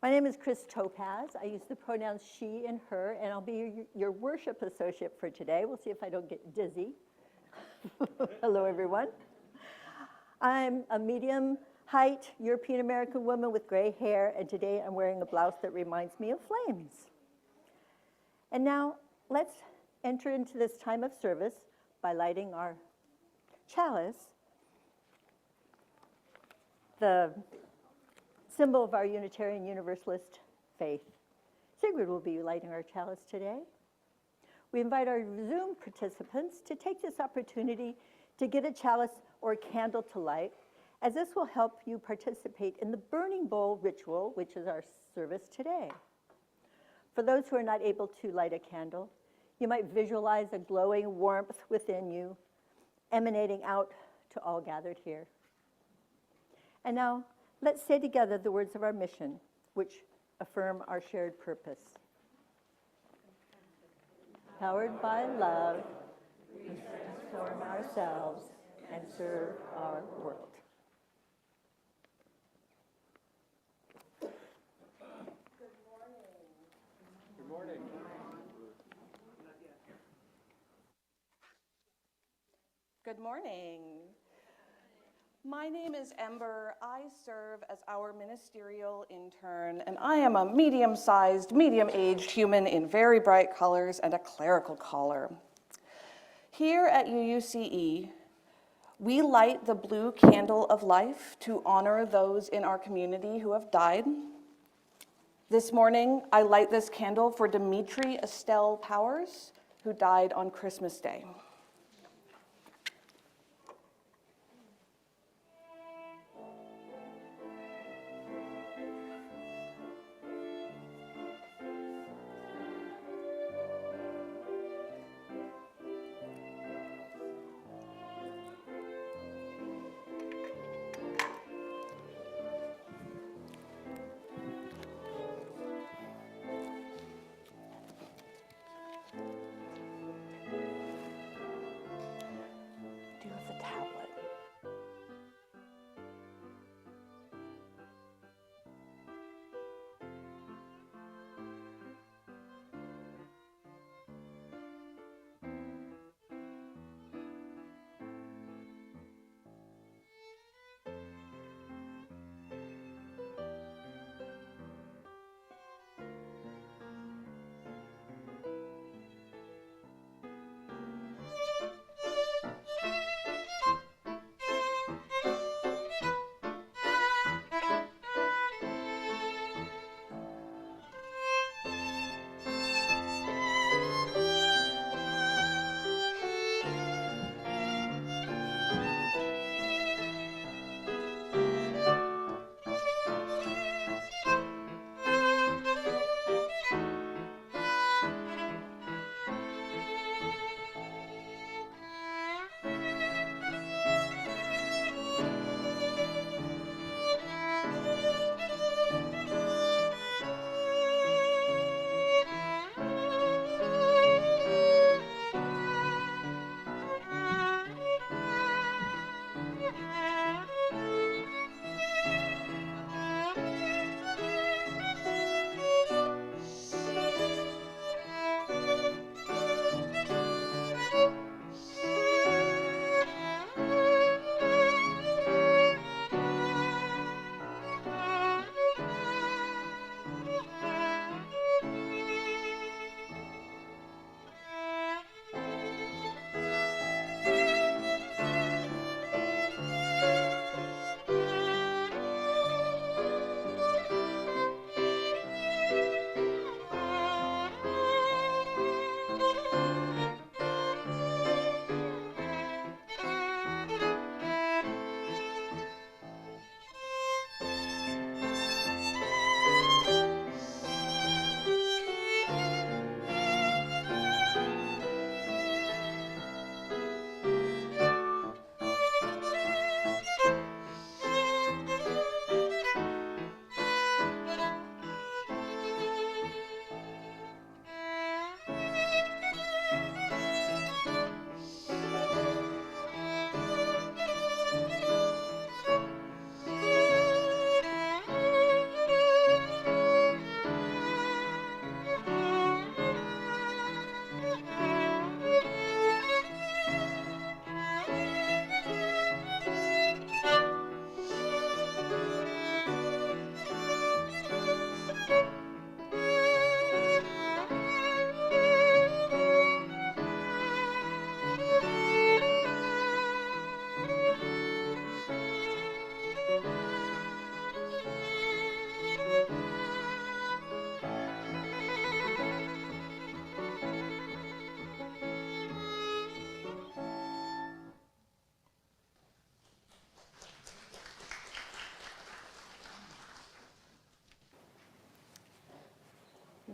My name is Chris Topaz. I use the pronouns she and her, and I'll be your worship associate for today. We'll see if I don't get dizzy. Hello, everyone. I'm a medium height European American woman with gray hair, and today I'm wearing a blouse that reminds me of flames. And now let's enter into this time of service by lighting our chalice, the symbol of our Unitarian Universalist faith. Sigrid will be lighting our chalice today. We invite our Zoom participants to take this opportunity to get a chalice or a candle to light, as this will help you participate in the burning bowl ritual, which is our service today. For those who are not able to light a candle, you might visualize a glowing warmth within you, emanating out to all gathered here. And now, let's say together the words of our mission, which affirm our shared purpose. Powered by love, we transform ourselves and serve our world. Good morning. Good morning. My name is Ember. I serve as our ministerial intern, and I am a medium-sized, medium-aged human in very bright colors and a clerical collar. Here at UUCE, we light the blue candle of life to honor those in our community who have died. This morning, I light this candle for Dimitri Estelle Powers, who died on Christmas Day.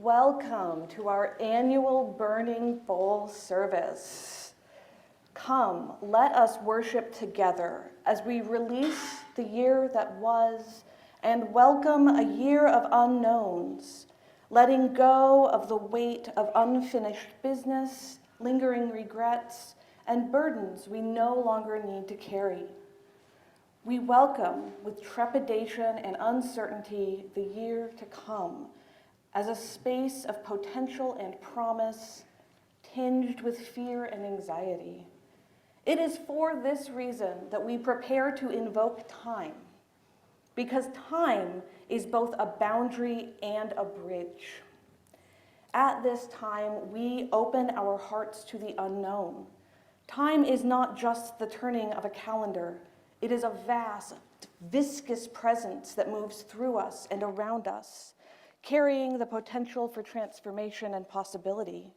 Welcome to our annual Burning Bowl service. Come, let us worship together as we release the year that was and welcome a year of unknowns, letting go of the weight of unfinished business, lingering regrets, and burdens we no longer need to carry. We welcome with trepidation and uncertainty the year to come as a space of potential and promise, tinged with fear and anxiety. It is for this reason that we prepare to invoke time, because time is both a boundary and a bridge. At this time, we open our hearts to the unknown. Time is not just the turning of a calendar. It is a vast, viscous presence that moves through us and around us, carrying the potential for transformation and possibility.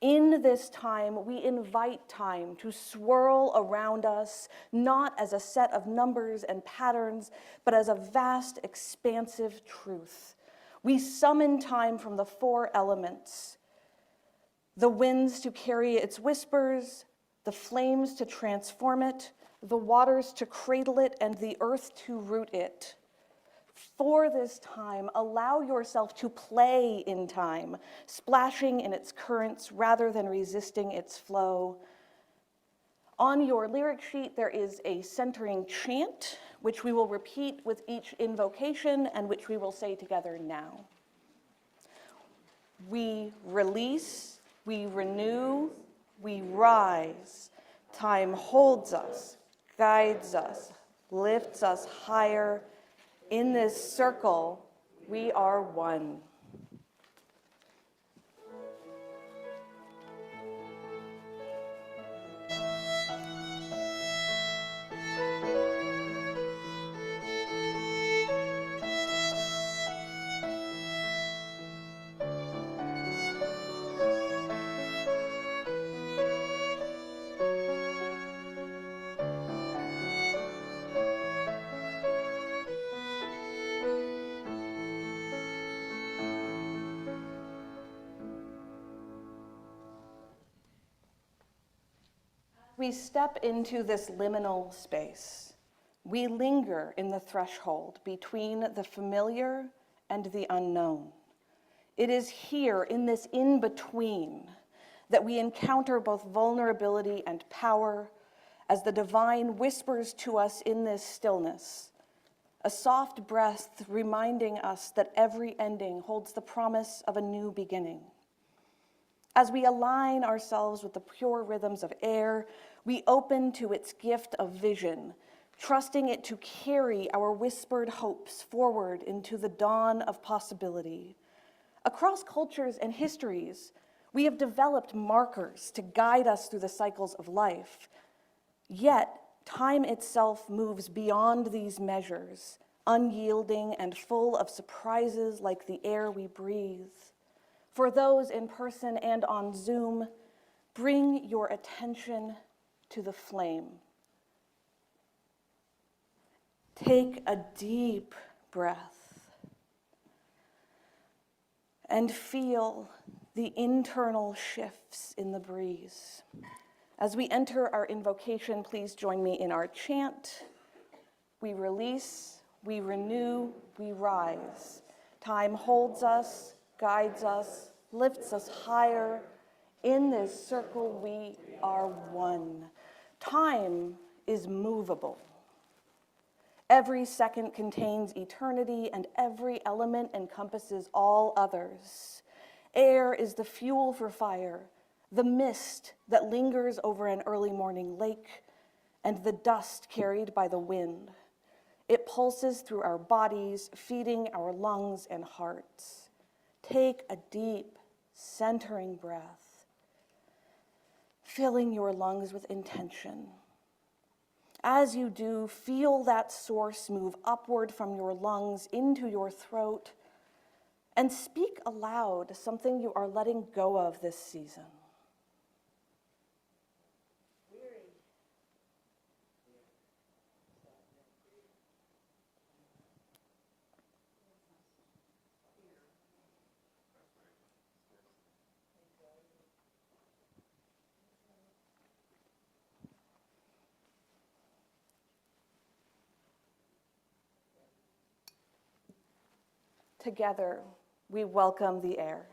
In this time, we invite time to swirl around us, not as a set of numbers and patterns, but as a vast, expansive truth. We summon time from the four elements: the winds to carry its whispers, the flames to transform it, the waters to cradle it, and the earth to root it. For this time, allow yourself to play in time, splashing in its currents rather than resisting its flow. On your lyric sheet, there is a centering chant, which we will repeat with each invocation and which we will say together now. We release, we renew, we rise. Time holds us, guides us, lifts us higher. In this circle, we are one. We step into this liminal space. We linger in the threshold between the familiar and the unknown. It is here, in this in-between, that we encounter both vulnerability and power as the divine whispers to us in this stillness, a soft breath reminding us that every ending holds the promise of a new beginning. As we align ourselves with the pure rhythms of air, we open to its gift of vision, trusting it to carry our whispered hopes forward into the dawn of possibility. Across cultures and histories, we have developed markers to guide us through the cycles of life. Yet, time itself moves beyond these measures, unyielding and full of surprises like the air we breathe. For those in person and on Zoom, bring your attention to the flame. Take a deep breath and feel the internal shifts in the breeze. As we enter our invocation, please join me in our chant. We release, we renew, we rise. Time holds us, guides us, lifts us higher. In this circle, we are one. Time is movable. Every second contains eternity, and every element encompasses all others. Air is the fuel for fire, the mist that lingers over an early morning lake, and the dust carried by the wind. It pulses through our bodies, feeding our lungs and hearts. Take a deep, centering breath, filling your lungs with intention. As you do, feel that source move upward from your lungs into your throat, and speak aloud something you are letting go of this season. Together, we welcome the air.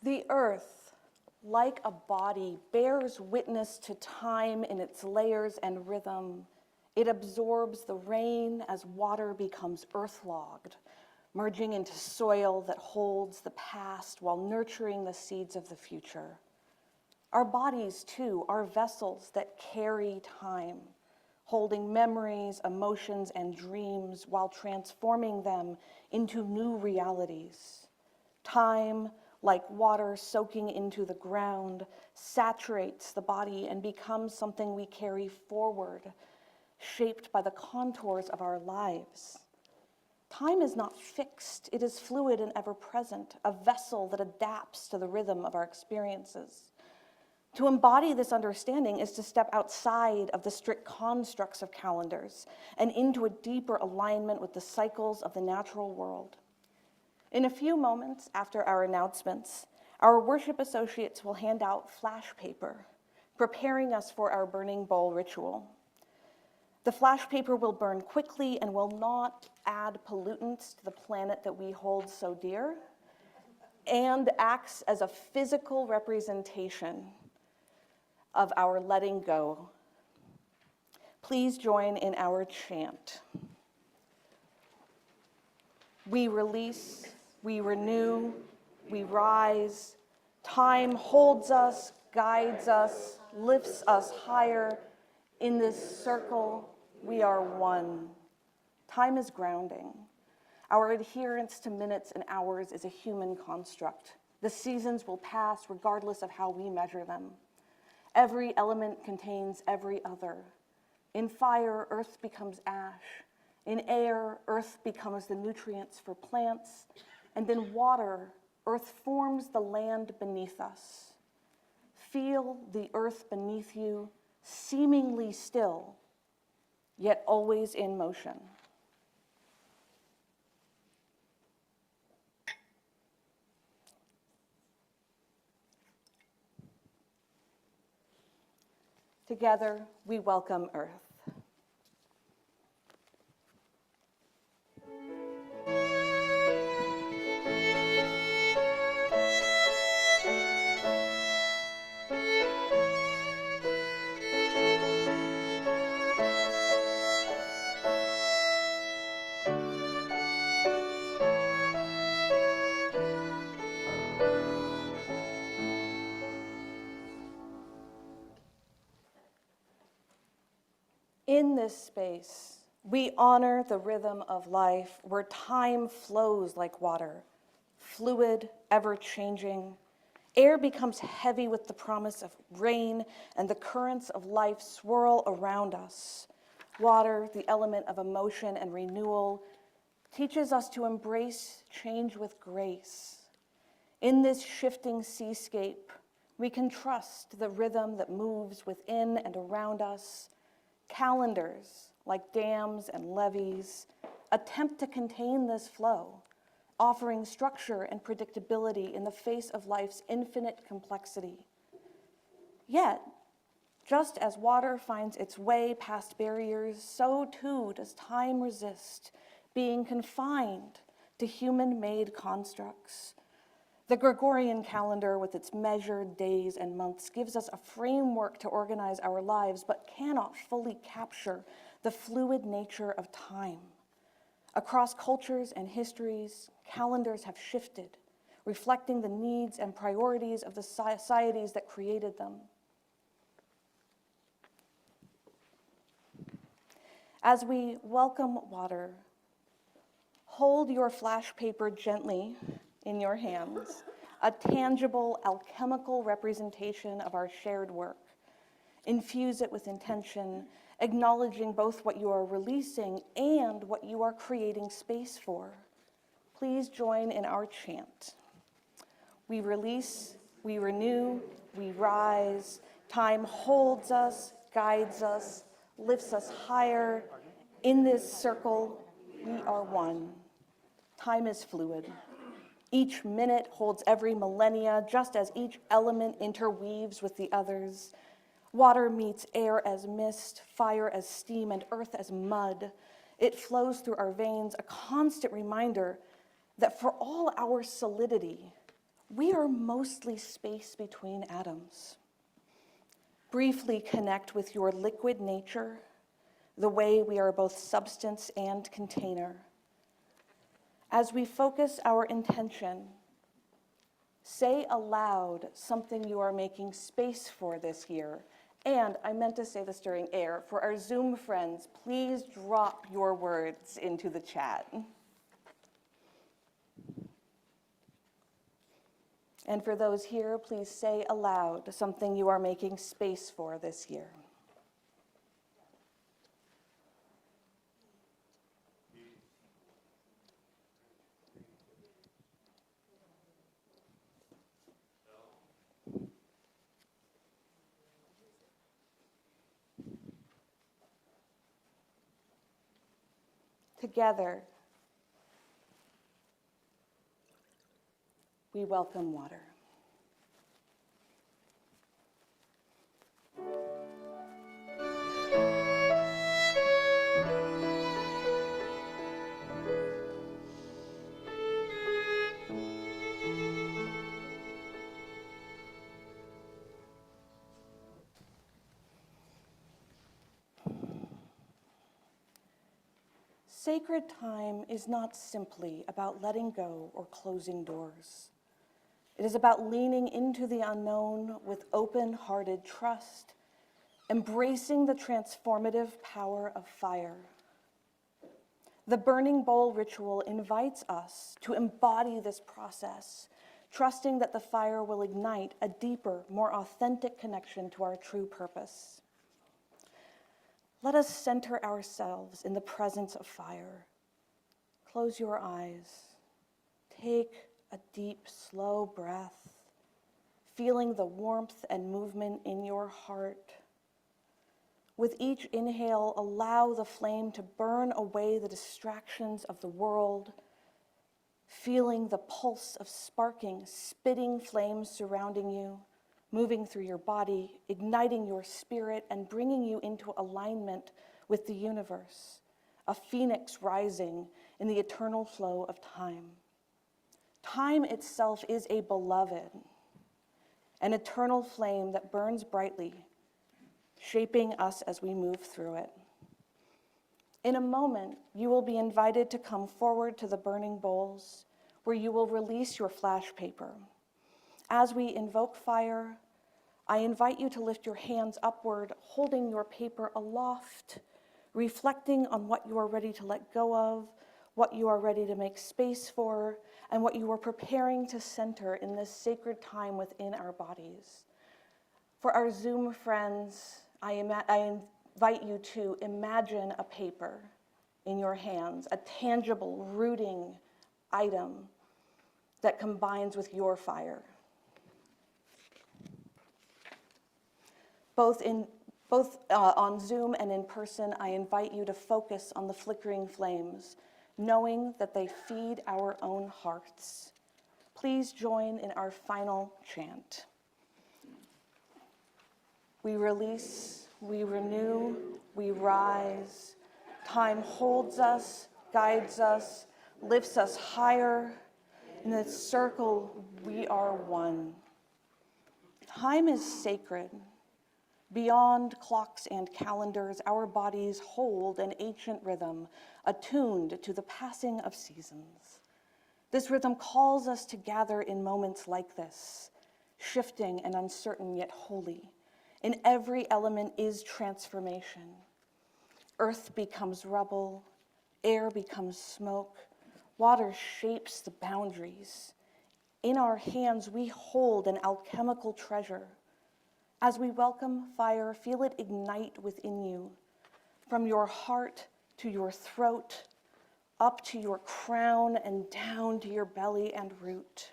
The earth, like a body, bears witness to time in its layers and rhythm. It absorbs the rain as water becomes earthlogged, merging into soil that holds the past while nurturing the seeds of the future. Our bodies, too, are vessels that carry time, holding memories, emotions, and dreams while transforming them into new realities. Time, like water soaking into the ground, saturates the body and becomes something we carry forward, shaped by the contours of our lives. Time is not fixed, it is fluid and ever-present, a vessel that adapts to the rhythm of our experiences. To embody this understanding is to step outside of the strict constructs of calendars and into a deeper alignment with the cycles of the natural world. In a few moments after our announcements, our worship associates will hand out flash paper, preparing us for our burning bowl ritual. The flash paper will burn quickly and will not add pollutants to the planet that we hold so dear, and acts as a physical representation of our letting go. Please join in our chant. We release, we renew, we rise. Time holds us, guides us, lifts us higher. In this circle, we are one. Time is grounding. Our adherence to minutes and hours is a human construct. The seasons will pass regardless of how we measure them. Every element contains every other. In fire, earth becomes ash. In air, earth becomes the nutrients for plants. And in water, earth forms the land beneath us. Feel the earth beneath you, seemingly still, yet always in motion. Together, we welcome earth. In this space, we honor the rhythm of life where time flows like water, fluid, ever-changing. Air becomes heavy with the promise of rain, and the currents of life swirl around us. Water, the element of emotion and renewal, teaches us to embrace change with grace. In this shifting seascape, we can trust the rhythm that moves within and around us. Calendars, like dams and levees, attempt to contain this flow, offering structure and predictability in the face of life's infinite complexity. Yet, just as water finds its way past barriers, so too does time resist being confined to human-made constructs. The Gregorian calendar, with its measured days and months, gives us a framework to organize our lives, but cannot fully capture the fluid nature of time. Across cultures and histories, calendars have shifted, reflecting the needs and priorities of the societies that created them. As we welcome water, hold your flash paper gently in your hands, a tangible alchemical representation of our shared work. Infuse it with intention, acknowledging both what you are releasing and what you are creating space for. please join in our chant. We release, we renew, we rise. Time holds us, guides us, lifts us higher. In this circle, we are one. Time is fluid. Each minute holds every millennia, just as each element interweaves with the others. Water meets air as mist, fire as steam, and earth as mud. It flows through our veins, a constant reminder that for all our solidity, we are mostly space between atoms. Briefly connect with your liquid nature, the way we are both substance and container. As we focus our intention, say aloud something you are making space for this year. And I meant to say this during air. For our Zoom friends, please drop your words into the chat. And for those here, please say aloud something you are making space for this year. Together, we welcome water. Sacred time is not simply about letting go or closing doors. It is about leaning into the unknown with open-hearted trust, embracing the transformative power of fire. The burning bowl ritual invites us to embody this process, trusting that the fire will ignite a deeper, more authentic connection to our true purpose. Let us center ourselves in the presence of fire. Close your eyes. Take a deep, slow breath, feeling the warmth and movement in your heart. With each inhale, allow the flame to burn away the distractions of the world, feeling the pulse of sparking, spitting flames surrounding you, moving through your body, igniting your spirit, and bringing you into alignment with the universe, a phoenix rising in the eternal flow of time. Time itself is a beloved, an eternal flame that burns brightly, shaping us as we move through it. In a moment, you will be invited to come forward to the burning bowls, where you will release your flash paper. As we invoke fire, I invite you to lift your hands upward, holding your paper aloft, reflecting on what you are ready to let go of, what you are ready to make space for, and what you are preparing to center in this sacred time within our bodies. For our Zoom friends, I invite you to imagine a paper in your hands, a tangible, rooting item that combines with your fire. Both on Zoom and in person, I invite you to focus on the flickering flames, knowing that they feed our own hearts. Please join in our final chant. We release, we renew, we rise. Time holds us, guides us, lifts us higher. In this circle, we are one. Time is sacred. Beyond clocks and calendars, our bodies hold an ancient rhythm, attuned to the passing of seasons. This rhythm calls us to gather in moments like this, shifting and uncertain yet holy. In every element is transformation. Earth becomes rubble, air becomes smoke, water shapes the boundaries. In our hands, we hold an alchemical treasure. As we welcome fire, feel it ignite within you, from your heart to your throat, up to your crown and down to your belly and root.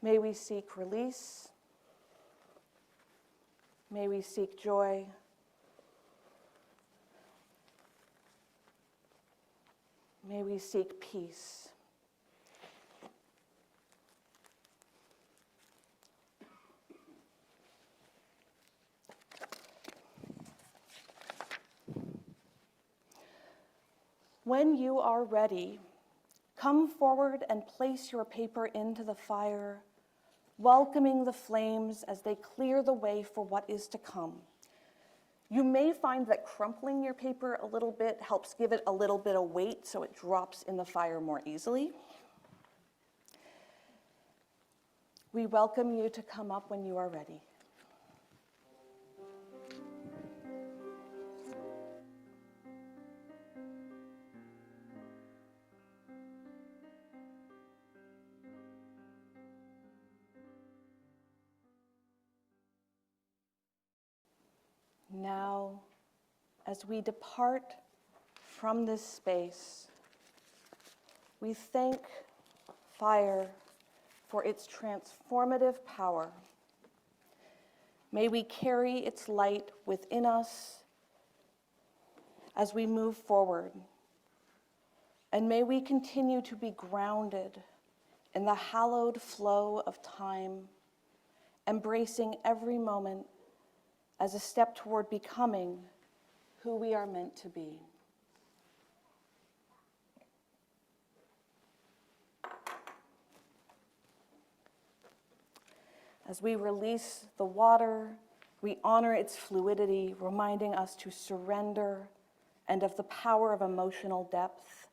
May we seek release. May we seek joy. May we seek peace. When you are ready, come forward and place your paper into the fire, welcoming the flames as they clear the way for what is to come. You may find that crumpling your paper a little bit helps give it a little bit of weight so it drops in the fire more easily. We welcome you to come up when you are ready. Now, as we depart from this space, we thank fire for its transformative power. May we carry its light within us as we move forward, and may we continue to be grounded in the hallowed flow of time, embracing every moment as a step toward becoming who we are meant to be. As we release the water, we honor its fluidity, reminding us to surrender and of the power of emotional depth.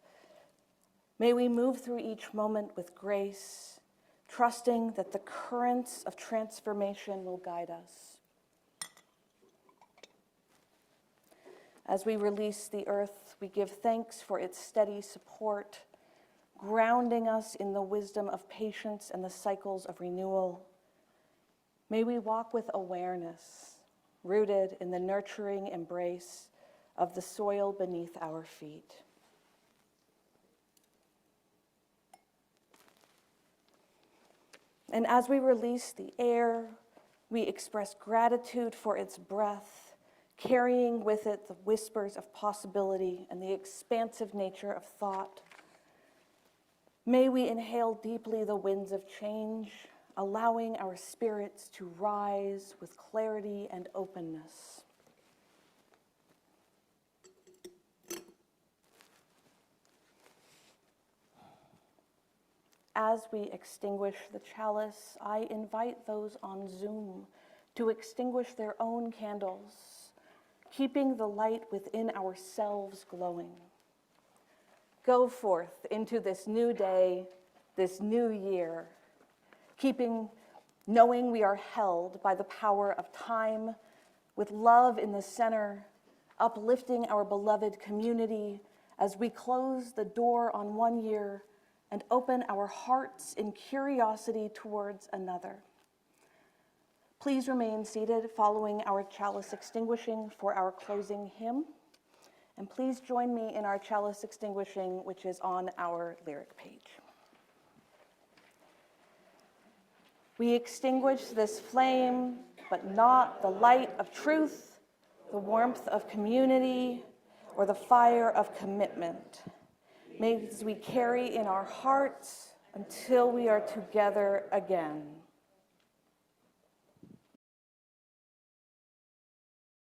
May we move through each moment with grace, trusting that the currents of transformation will guide us. As we release the earth, we give thanks for its steady support, grounding us in the wisdom of patience and the cycles of renewal. May we walk with awareness, rooted in the nurturing embrace of the soil beneath our feet. And as we release the air, we express gratitude for its breath, carrying with it the whispers of possibility and the expansive nature of thought. May we inhale deeply the winds of change, allowing our spirits to rise with clarity and openness. As we extinguish the chalice, I invite those on Zoom to extinguish their own candles, keeping the light within ourselves glowing. Go forth into this new day, this new year, knowing we are held by the power of time, with love in the center, uplifting our beloved community as we close the door on one year and open our hearts in curiosity towards another. Please remain seated following our chalice extinguishing for our closing hymn. And please join me in our chalice extinguishing, which is on our lyric page. We extinguish this flame, but not the light of truth, the warmth of community, or the fire of commitment. May we carry in our hearts until we are together again.